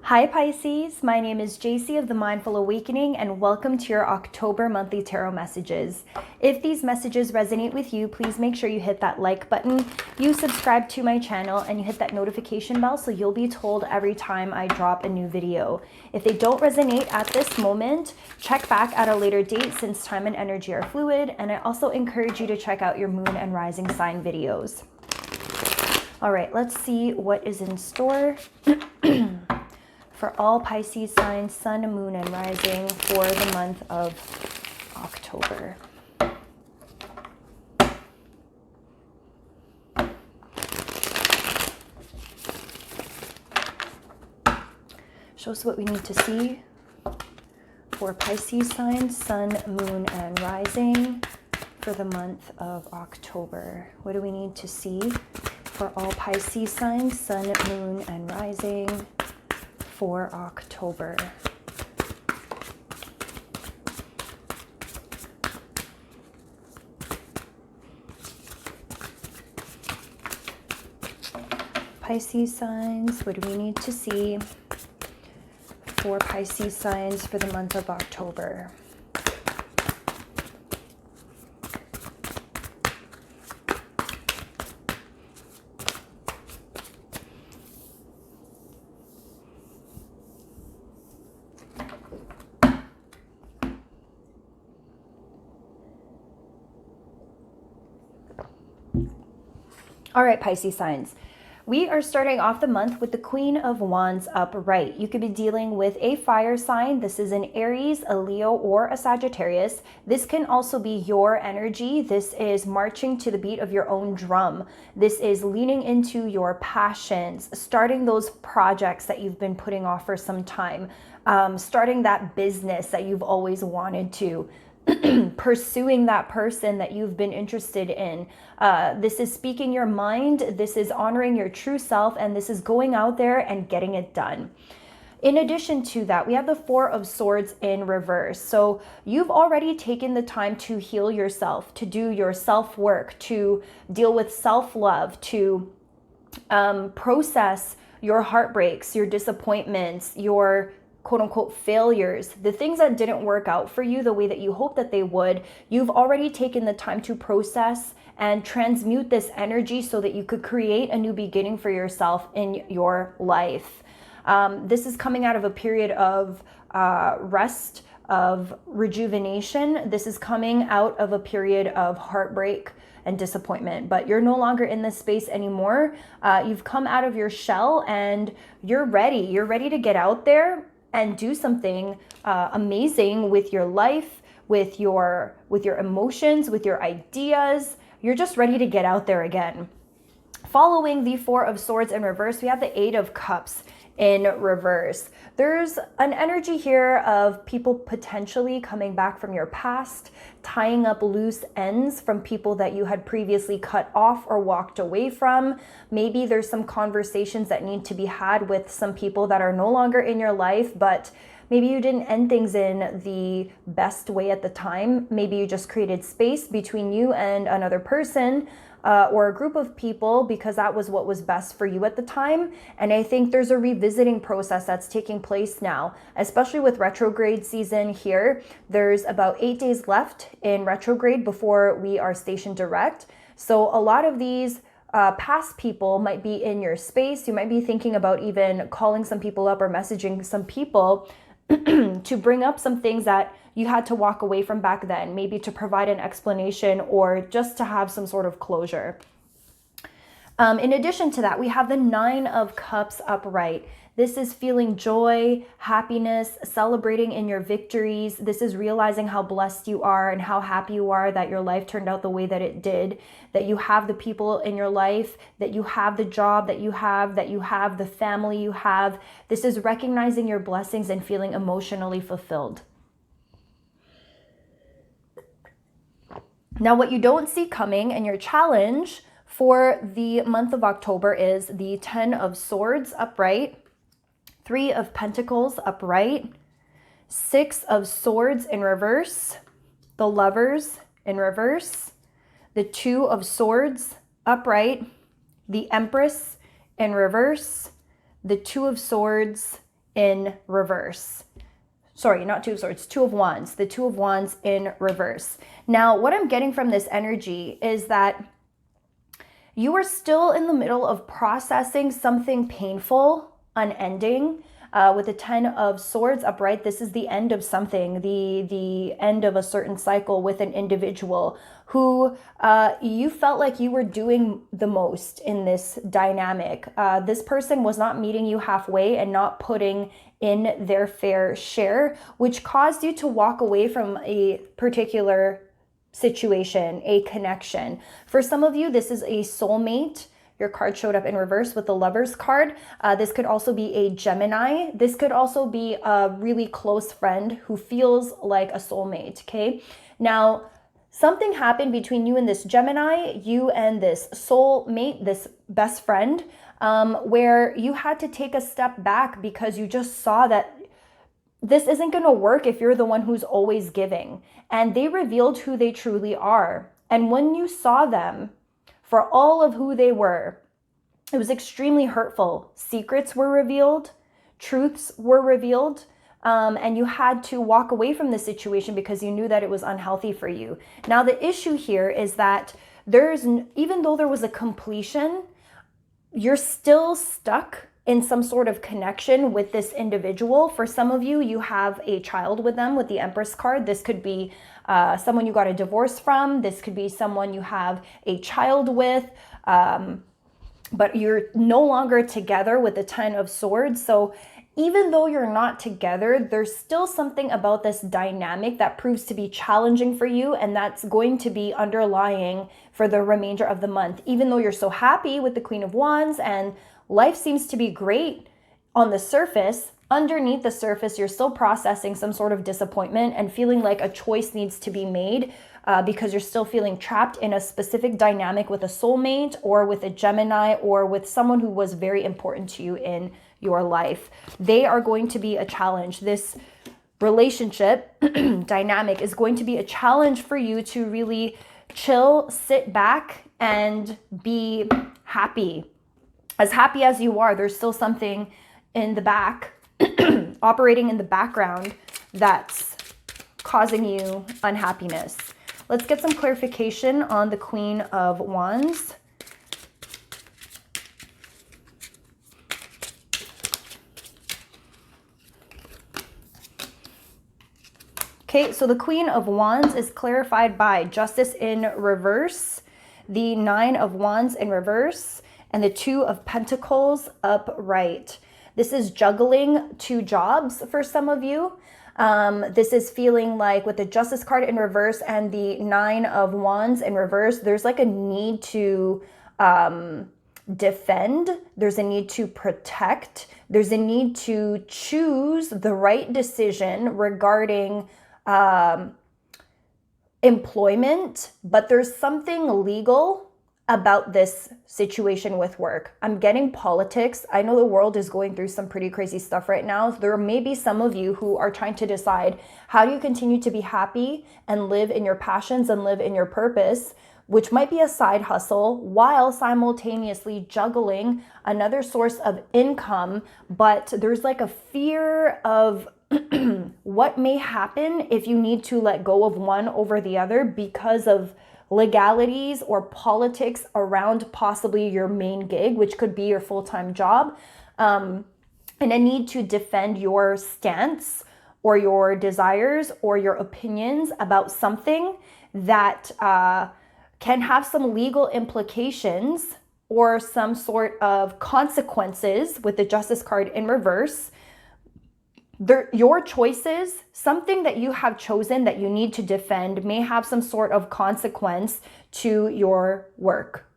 Hi Pisces, my name is JC of The Mindful Awakening and welcome to your October monthly tarot messages. If these messages resonate with you, please make sure you hit that like button, you subscribe to my channel, and you hit that notification bell so you'll be told every time I drop a new video. If they don't resonate at this moment, check back at a later date since time and energy are fluid, and I also encourage you to check out your moon and rising sign videos. All right, let's see what is in store for all Pisces signs, sun, moon, and rising for the month of October. Show us what we need to see for Pisces signs, sun, moon, and rising for the month of October. What do we need to see for all Pisces signs, sun, moon, and rising for October? Pisces signs, what do we need to see for Pisces signs for the month of October? All right, Pisces signs. We are starting off the month with the Queen of Wands upright. You could be dealing with a fire sign. This is an Aries, a Leo, or a Sagittarius. This can also be your energy. This is marching to the beat of your own drum. This is leaning into your passions, starting those projects that you've been putting off for some time, starting that business that you've always wanted to. Pursuing that person that you've been interested in. This is speaking your mind, this is honoring your true self, and this is going out there and getting it done. In addition to that, we have the Four of Swords in reverse. So you've already taken the time to heal yourself, to do your self-work, to deal with self-love, to process your heartbreaks, your disappointments, your quote unquote failures, the things that didn't work out for you the way that you hoped that they would. You've already taken the time to process and transmute this energy so that you could create a new beginning for yourself in your life. This is coming out of a period of rest, of rejuvenation. This is coming out of a period of heartbreak and disappointment, but you're no longer in this space anymore. You've come out of your shell and you're ready. You're ready to get out there and do something amazing with your life, with your emotions, with your ideas. You're just ready to get out there again. Following the Four of Swords in reverse, we have the Eight of Cups in reverse. There's an energy here of people potentially coming back from your past, tying up loose ends from people that you had previously cut off or walked away from. Maybe there's some conversations that need to be had with some people that are no longer in your life, but maybe you didn't end things in the best way at the time. Maybe you just created space between you and another person, or a group of people because that was what was best for you at the time. And I think there's a revisiting process that's taking place now, especially with retrograde season here. There's about 8 days left in retrograde before we are stationed direct. So a lot of these past people might be in your space. You might be thinking about even calling some people up or messaging some people to bring up some things that you had to walk away from back then, maybe to provide an explanation or just to have some sort of closure. In addition to that, we have the Nine of Cups upright. This is feeling joy, happiness, celebrating in your victories. This is realizing how blessed you are and how happy you are that your life turned out the way that it did, that you have the people in your life, that you have the job that you have the family you have. This is recognizing your blessings and feeling emotionally fulfilled. Now, what you don't see coming and your challenge for the month of October is the Ten of Swords upright, Three of Pentacles upright, Six of Swords in reverse, the Lovers in reverse, the Two of Swords upright, the Empress in reverse, the Two of Swords in reverse. Sorry, not Two of Swords, Two of Wands, the Two of Wands in reverse. Now, what I'm getting from this energy is that you are still in the middle of processing something painful, unending. With the Ten of Swords upright, this is the end of something, the end of a certain cycle with an individual who you felt like you were doing the most in this dynamic. This person was not meeting you halfway and not putting in their fair share, which caused you to walk away from a particular situation, a connection. For some of you, this is a soulmate. Your card showed up in reverse with the Lover's card. This could also be a Gemini. This could also be a really close friend who feels like a soulmate, okay? Now, something happened between you and this Gemini, you and this soulmate, this best friend, where you had to take a step back because you just saw that this isn't going to work if you're the one who's always giving. And they revealed who they truly are. And when you saw them for all of who they were, it was extremely hurtful. Secrets were revealed, truths were revealed, and you had to walk away from the situation because you knew that it was unhealthy for you. Now, the issue here is that even though there was a completion, you're still stuck in some sort of connection with this individual. For some of you, you have a child with them with the Empress card. This could be someone you got a divorce from. This could be someone you have a child with, but you're no longer together with the Ten of Swords. So even though you're not together, there's still something about this dynamic that proves to be challenging for you, and that's going to be underlying for the remainder of the month. Even though you're so happy with the Queen of Wands and life seems to be great on the surface, underneath the surface, you're still processing some sort of disappointment and feeling like a choice needs to be made because you're still feeling trapped in a specific dynamic with a soulmate or with a Gemini or with someone who was very important to you in your life. They are going to be a challenge. This relationship dynamic is going to be a challenge for you to really chill, sit back, and be happy. As happy as you are, there's still something in the back, operating in the background, that's causing you unhappiness. Let's get some clarification on the Queen of Wands. Okay, so the Queen of Wands is clarified by Justice in reverse, the Nine of Wands in reverse, and the Two of Pentacles upright. This is juggling two jobs for some of you. This is feeling like with the Justice card in reverse and the Nine of Wands in reverse, there's like a need to defend. There's a need to protect. There's a need to choose the right decision regarding employment, but there's something legal about this situation with work. I'm getting politics. I know the world is going through some pretty crazy stuff right now. There may be some of you who are trying to decide, how do you continue to be happy and live in your passions and live in your purpose, which might be a side hustle, while simultaneously juggling another source of income. But there's like a fear of what may happen if you need to let go of one over the other because of legalities or politics around possibly your main gig, which could be your full-time job, and a need to defend your stance or your desires or your opinions about something that can have some legal implications or some sort of consequences with the Justice card in reverse. Your choices, something that you have chosen that you need to defend, may have some sort of consequence to your work.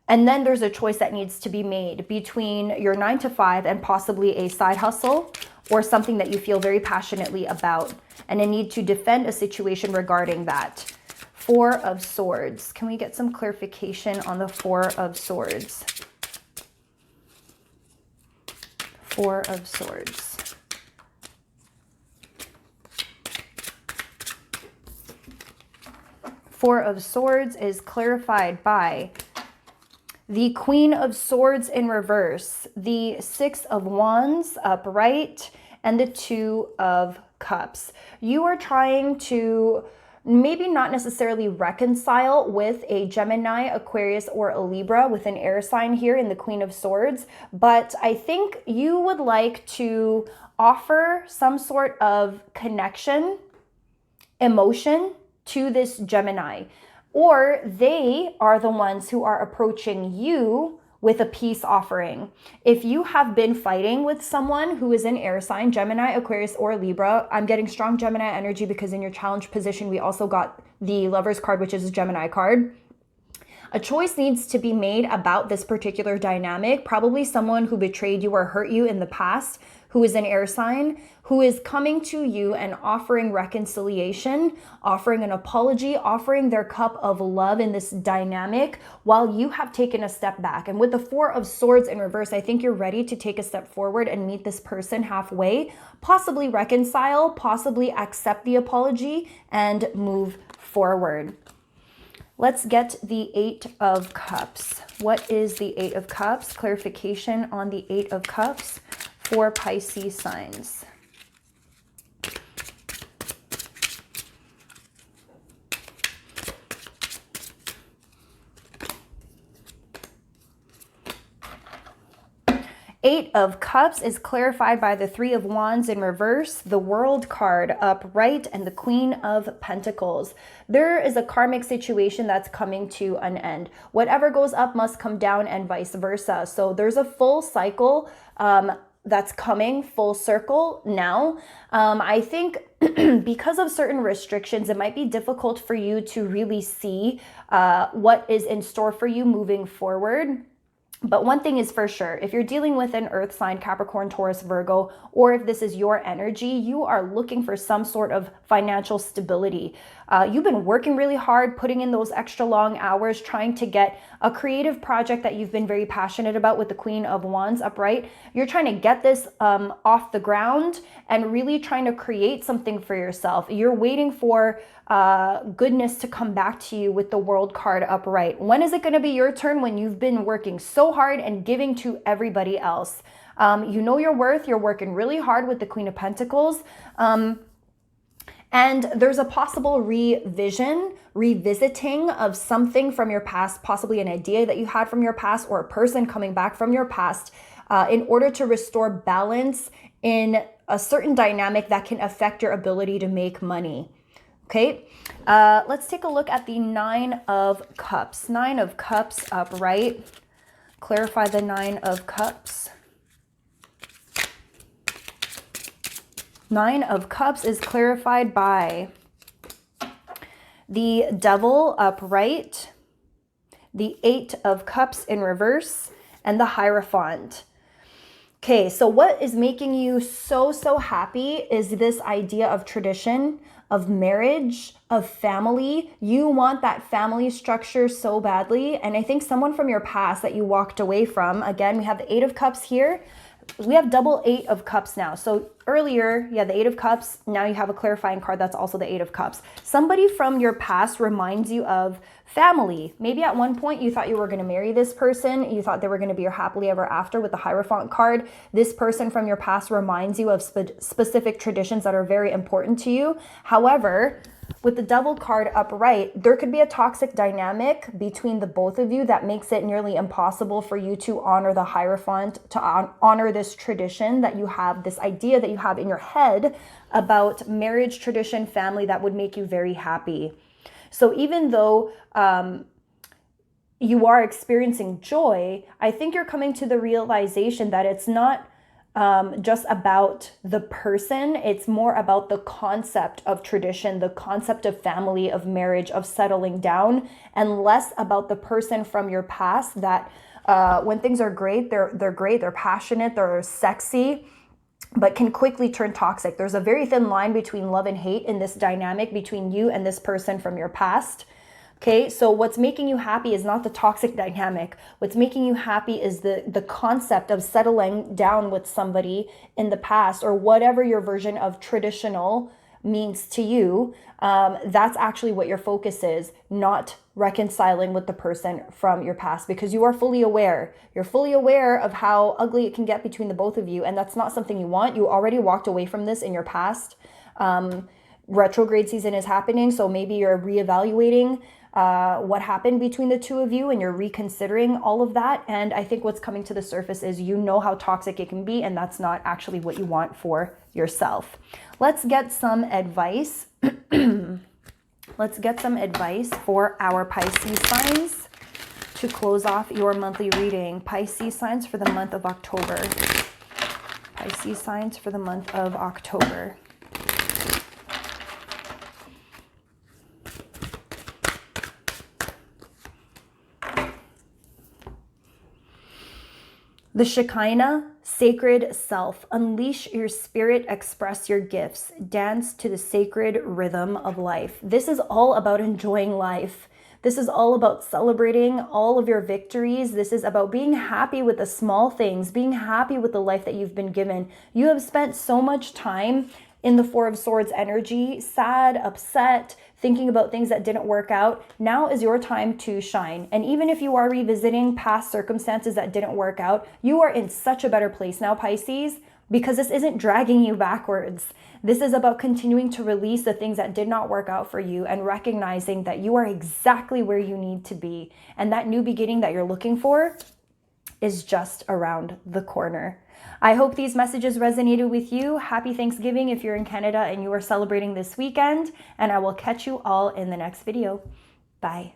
And then there's a choice that needs to be made between your 9 to 5 and possibly a side hustle or something that you feel very passionately about, and a need to defend a situation regarding that. Four of Swords. Can we get some clarification on the Four of Swords? Four of Swords. Four of Swords is clarified by the Queen of Swords in reverse, the Six of Wands upright, and the Two of Cups. You are trying to maybe not necessarily reconcile with a Gemini, Aquarius, or a Libra with an air sign here in the Queen of Swords, but I think you would like to offer some sort of connection, emotion to this Gemini, or they are the ones who are approaching you with a peace offering. If you have been fighting with someone who is an air sign, Gemini, Aquarius, or Libra, I'm getting strong Gemini energy because in your challenge position, we also got the Lovers card, which is a Gemini card. A choice needs to be made about this particular dynamic. Probably someone who betrayed you or hurt you in the past, who is an air sign, who is coming to you and offering reconciliation, offering an apology, offering their cup of love in this dynamic while you have taken a step back. And with the Four of Swords in reverse, I think you're ready to take a step forward and meet this person halfway, possibly reconcile, possibly accept the apology and move forward. Let's get the Eight of Cups. What is the Eight of Cups? Clarification on the Eight of Cups for Pisces signs. Eight of Cups is clarified by the Three of Wands in reverse, the World card upright, and the Queen of Pentacles. There is a karmic situation that's coming to an end. Whatever goes up must come down and vice versa. So there's a full cycle that's coming full circle now. I think because of certain restrictions, it might be difficult for you to really see what is in store for you moving forward. But one thing is for sure, if you're dealing with an earth sign, Capricorn, Taurus, Virgo, or if this is your energy, you are looking for some sort of financial stability. You've been working really hard, putting in those extra long hours, trying to get a creative project that you've been very passionate about with the Queen of Wands upright. You're trying to get this off the ground and really trying to create something for yourself. You're waiting for goodness to come back to you with the World card upright. When is it going to be your turn when you've been working so hard and giving to everybody else? You know your worth. You're working really hard with the Queen of Pentacles. And there's a possible revisiting of something from your past, possibly an idea that you had from your past or a person coming back from your past in order to restore balance in a certain dynamic that can affect your ability to make money. Okay, let's take a look at the Nine of Cups. Nine of Cups upright. Clarify the Nine of Cups. Nine of Cups is clarified by the Devil upright, the Eight of Cups in reverse, and the Hierophant. Okay, so what is making you so happy is this idea of tradition, of marriage, of family. You want that family structure so badly. And I think someone from your past that you walked away from, again, we have the Eight of Cups here. We have double Eight of Cups now. So earlier, yeah, the Eight of Cups. Now you have a clarifying card that's also the Eight of Cups. Somebody from your past reminds you of family. Maybe at one point you thought you were going to marry this person. You thought they were going to be your happily ever after with the Hierophant card. This person from your past reminds you of specific traditions that are very important to you. However, with the Devil card upright, there could be a toxic dynamic between the both of you that makes it nearly impossible for you to honor the Hierophant, to honor this tradition that you have, this idea that you have in your head about marriage, tradition, family that would make you very happy. So even though you are experiencing joy, I think you're coming to the realization that it's not just about the person. It's more about the concept of tradition, the concept of family, of marriage, of settling down, and less about the person from your past that when things are great, they're great, they're passionate, they're sexy, but can quickly turn toxic. There's a very thin line between love and hate in this dynamic between you and this person from your past. Okay, so what's making you happy is not the toxic dynamic. What's making you happy is the concept of settling down with somebody in the past, or whatever your version of traditional means to you. That's actually what your focus is, not reconciling with the person from your past, because you are fully aware. You're fully aware of how ugly it can get between the both of you, and that's not something you want. You already walked away from this in your past. Retrograde season is happening, so maybe you're reevaluating what happened between the two of you, and you're reconsidering all of that. And I think what's coming to the surface is you know how toxic it can be, and that's not actually what you want for yourself. Let's get some advice. Let's get some advice for our Pisces signs to close off your monthly reading. Pisces signs for the month of October. Pisces signs for the month of October. The Shekinah, sacred self. Unleash your spirit, express your gifts, dance to the sacred rhythm of life. This is all about enjoying life. This is all about celebrating all of your victories. This is about being happy with the small things, being happy with the life that you've been given. You have spent so much time in the Four of Swords energy, sad, upset, thinking about things that didn't work out. Now is your time to shine. And even if you are revisiting past circumstances that didn't work out, you are in such a better place now, Pisces, because this isn't dragging you backwards. This is about continuing to release the things that did not work out for you and recognizing that you are exactly where you need to be. And that new beginning that you're looking for is just around the corner. I hope these messages resonated with you. Happy Thanksgiving if you're in Canada and you are celebrating this weekend, and I will catch you all in the next video. Bye.